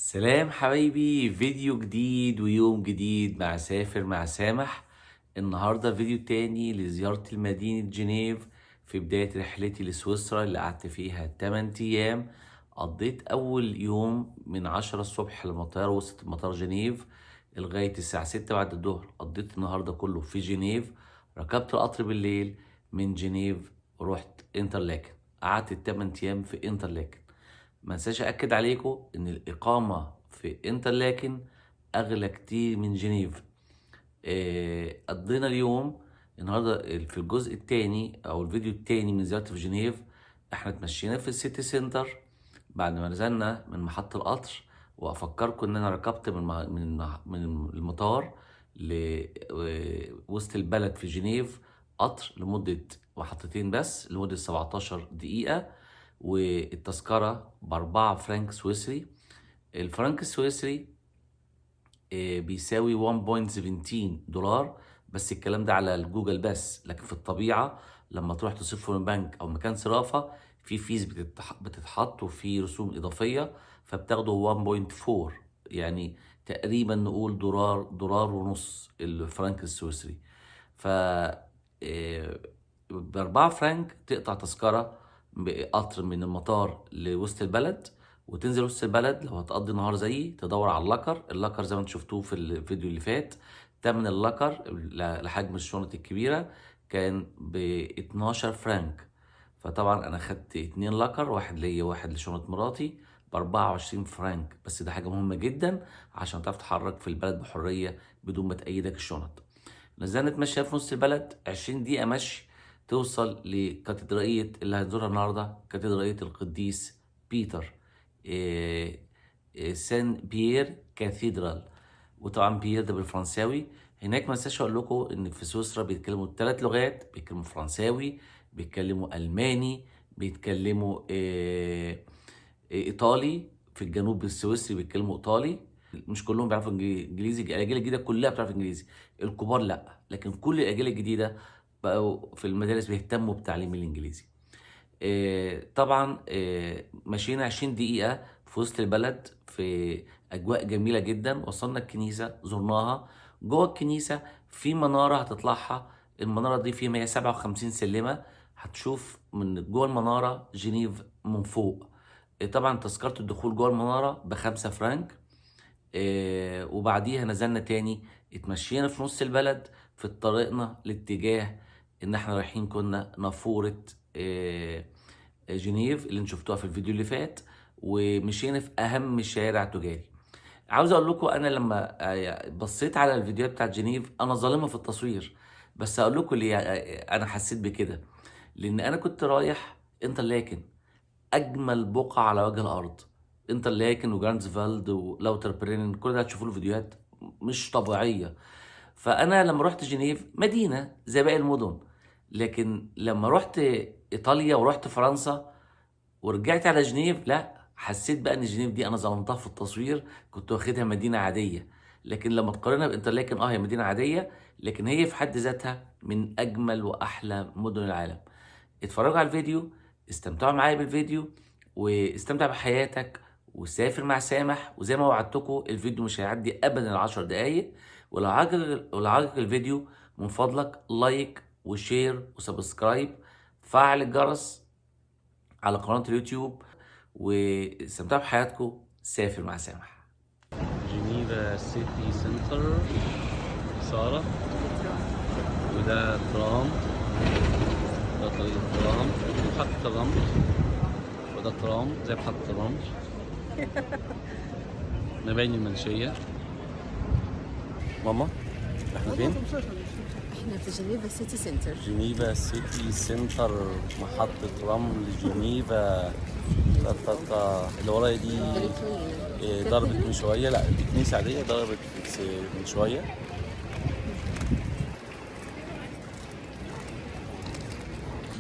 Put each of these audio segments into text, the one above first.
سلام حبايبي، فيديو جديد ويوم جديد مع سافر مع سامح. النهاردة فيديو تاني لزيارة مدينة جنيف في بداية رحلتي لسويسرا اللي قعدت فيها 8 أيام. قضيت أول يوم من 10 الصبح للمطار، وصلت مطار جنيف لغاية الساعة 6 بعد الظهر. قضيت النهاردة كله في جنيف. ركبت القطر بالليل من جنيف ورحت انترلاكن. قعدت ال8 أيام في انترلاكن. ما انساش اكد عليكم ان الاقامه في انترلاكن اغلى كتير من جنيف. قضينا اليوم النهارده في الجزء الثاني او الفيديو الثاني من زيارتي في جنيف. احنا اتمشينا في السيتي سنتر بعد ما نزلنا من محطة القطر. وافكركم ان انا ركبت من المطار لوسط البلد في جنيف قطر لمدة محطتين بس لمدة 17 دقيقة، والتذكرة ب4 فرنك سويسري. الفرنك السويسري بيساوي 1.17 دولار، بس الكلام ده على الجوجل بس. لكن في الطبيعة لما تروح تصرفه من بنك أو مكان صرافة في فيز بتتحط وفي رسوم إضافية، فبتاخده 1.4، يعني تقريبا نقول دولار ونص الفرنك السويسري. ف ب4 فرنك تقطع تذكرة بقطر من المطار لوسط البلد، وتنزل وسط البلد. لو هتقضي نهار زيي تدور على اللكر زي ما انتم شفتوه في الفيديو اللي فات. تمن اللكر لحجم الشنط الكبيرة كان ب 12 فرنك. فطبعا انا خدت 2 لكر، واحد ليا واحد لشنطة مراتي، ب 24 فرنك. بس ده حاجة مهمة جدا عشان تعرف تتحرك في البلد بحرية بدون ما تأيدك الشنط. نزلنا نتمشى في نص البلد 20 دقيقة مشي، توصل لكاتدرائية اللي هنزورها النهاردة، كاتدرائية القديس بيتر، سان بيير كاثيدرال. وطبعا بيير ده بالفرنساوي. هناك ما انساش اقول لكم ان في سويسرا بيتكلموا 3 لغات، بيتكلموا فرنساوي، بيتكلموا الماني، بيتكلموا ايطالي. في الجنوب السويسري بيتكلموا ايطالي. مش كلهم بيعرفوا انجليزي، الاجيال الجديده كلها بتعرف انجليزي، الكبار لا، لكن كل الاجيال الجديده بقوا في المدارس بيهتموا بتعليم الانجليزي. طبعا مشينا 20 دقيقة في وسط البلد في أجواء جميلة جدا. وصلنا الكنيسة زرناها. جوه الكنيسة في منارة هتطلعها. المنارة دي فيها 157 سلمة. هتشوف من جوه المنارة جنيف من فوق. طبعا تذكرة الدخول جوه المنارة ب5 فرنك. وبعديها نزلنا تاني، اتمشينا في نص البلد في طريقنا لاتجاه ان احنا رايحين كنا نافورة جنيف اللي انتوا شفتوها في الفيديو اللي فات. ومشينا في اهم شارع تجاري. عاوز اقول لكم انا لما بصيت على الفيديوهات بتاعت جنيف انا ظالمها في التصوير، بس اقول لكم ليه انا حسيت بكده. لان انا كنت رايح انترلاكن، اجمل بقعه على وجه الارض. انترلاكن وجراندسفالد ولوتر برينن، كل ده هتشوفوا له فيديوهات مش طبيعيه. فانا لما رحت جنيف مدينه زي باقي المدن، لكن لما رحت ايطاليا ورحت فرنسا ورجعت على جنيف، لا، حسيت بقى ان جنيف دي انا ظلمتها في التصوير. كنت واخدها مدينه عاديه، لكن لما تقارنها بانترلاكن هي مدينه عاديه، لكن هي في حد ذاتها من اجمل واحلى مدن العالم. اتفرجوا على الفيديو، استمتعوا معايا بالفيديو، واستمتع بحياتك وسافر مع سامح. وزي ما وعدتكم الفيديو مش هيعدي ابدا ال10 دقايق. ولو عجبك الفيديو من فضلك لايك وشير وسبسكرايب، فعل الجرس على قناة اليوتيوب، واستمتعوا بحياتكم. سافر مع سامح. جنيفا سيتي سنتر سارة. وده ترام، ده طريق الترام محطة الرمل. وده ترام زي محطة الرمل. مباني المنشية. ماما احنا فين؟ احنا في جنيفا سيتي سنتر. جنيفا سيتي سنتر، محطة رمل جنيفا. اللي ورايا دي ضربت من شوية، لا دي كنيسة عادية ضربت من شوية.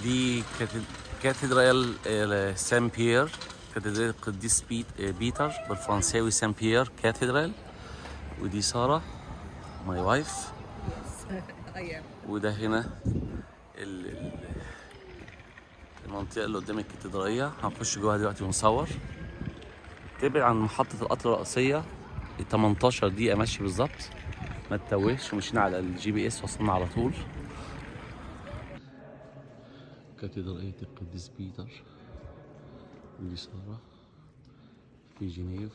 دي كاتدرال سان بيير، كاتدرال القديس بيتر بالفرنساوي سان بيير كاتدرال. ودي سارة ماي وايف. وده هنا المنطقة اللي قدام الكاتدرائية. هنخش جواها دلوقتي ونصور. تبعد عن محطة القطر الرئيسية 18 دقيقة مشي بالظبط، ما تتوهش، ومشينا على الGPS وصلنا على طول. كاتدرائية القديس بيتر اللي صار في جنيف،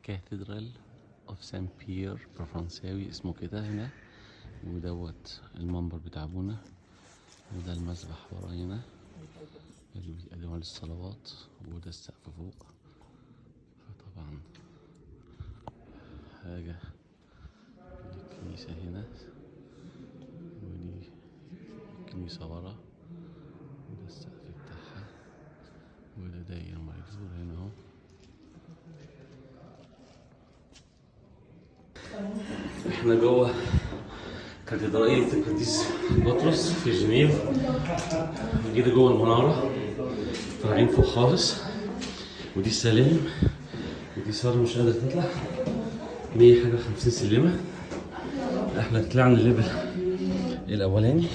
كاثيدرال اوف سان بيير بالفرنساوي اسمه كده هنا. ودوت المنبر بتاع ابونا، وده المسبح ورانا اللي بيقدموا للصلوات، وده السقف فوق. فطبعا حاجة الكنيسة هنا، ودي الكنيسة ورا، وده السقف بتاعها، وده داير ميدور هنا اهو. احنا جوه كاتدرائية القديس بطرس في جنيف. جينا جوه المنارة، طالعين فوق خالص، ودي السلالم، ودي سارة مش قادرة تطلع، 150 سلمة. احنا طلعنا الليفل الأولاني،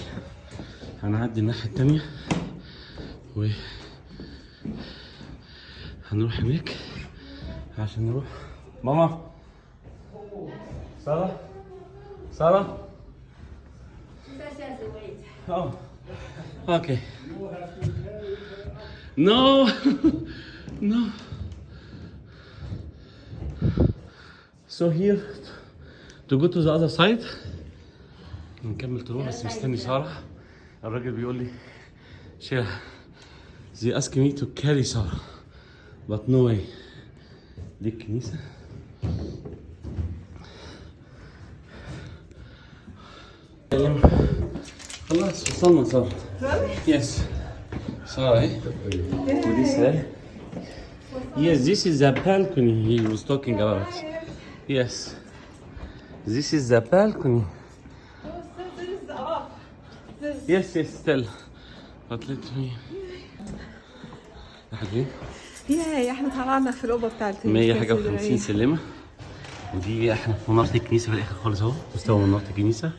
هنعدي الناحية التانية و هنروح هناك عشان نروح. ماما سارة سارة Oh, okay. No, no. So here to go to the other side. نكمل طرق، بس مستني سارة. الراجل بيقول لي شيلها. They ask me to carry سارة, but no way. دي الكنيسة. خلاص وصلنا سارة. Yes. Sorry. ودي سهل. Yes, this is the balcony he was talking about. Yes. This is the balcony. Yes, yes, still. But let me. حاجين. يا احنا طلعنا في الأوضة بتاعت 150 سلمة. ودي احنا في منارة الكنيسة في الآخر خالص اهو، مستوى منارة الكنيسة.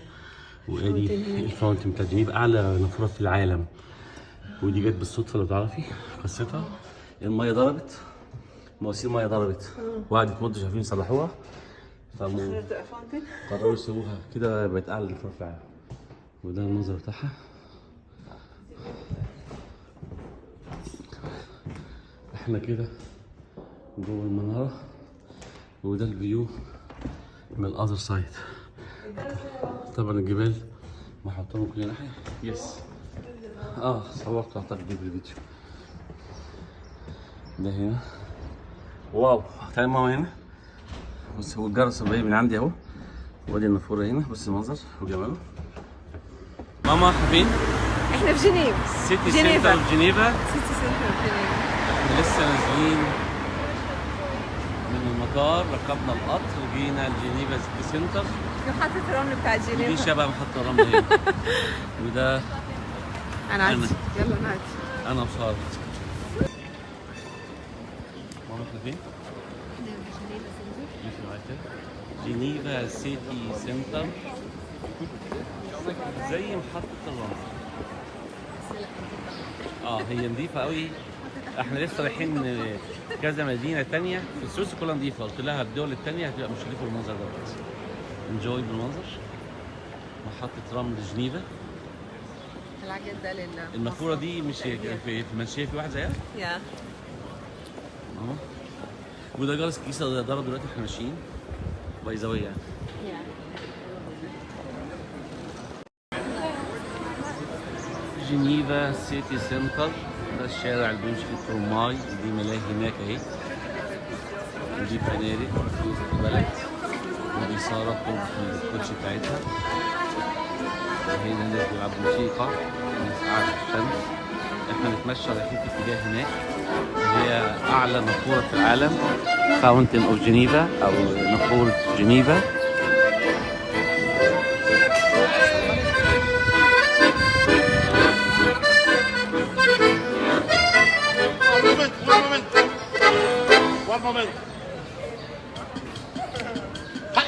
وادي الفاونتن بتاع جنيف، اعلى نافوره في العالم. ودي جت بالصدفه لو تعرفي قصتها. الميه ضربت، مواسير الميه ضربت وقعدت مده مش عارفين يصلحوها، قرروا يسووها كده، بقت اعلى نافوره في العالم. وده المنظر بتاعها. احنا كده جوه المناره، وده الفيو من الاذر سايد. طبعا الجبال محطوطة من كل ناحية. يس. صورت اعتقد دي بالفيديو. ده هنا. واو، تعالى ماما هنا. بص هو الجرس اللي من عندي اهو. وادي النافورة هنا، بص المنظر وجماله. ماما احنا فين؟ احنا في جنيف. سيتي سنتر في جنيفا. سيتي سنتر في جنيف. احنا لسه نازلين من المطار، ركبنا القطر وجينا لجنيفا سيتي سنتر. محطة الرمل بتاع جنيف. دي شبه محطة الرمل هنا. وده أنا عادي. يلا نعدي. أنا وصارت. ماما احنا فين؟ جنيفا سيتي سنتر، زي محطة الرمل. هي نظيفة قوي. احنا لسه رايحين كذا مدينة تانية في السويس كلها نظيفة، قلت لها الدول التانية هتبقى مش نظيفة بالمنظر ده. انجوي بالمنظر. محطة رمل جنيفا. العجل ده لله. النافورة دي مش في المنشية في واحد زيها؟ يا. اهو. وده جرس الكنيسة ضرب دلوقتي واحنا ماشيين. بيزاوية يعني. جنيفا سيتي سنتر، ده الشارع اللي بيمشي فيه الترماي. دي ملاهي هناك اهي. ودي فنادق في البلد. ودي سارة بتلبس الكوتشي بتاعتها. هنا الناس بيلعبوا موسيقى، الناس قاعدة في الشمس. احنا نتمشى رايحين في اتجاه هناك، هي أعلى نافورة في العالم، فاونتن اوف جنيفا أو نافورة جنيفا. One moment. Hi.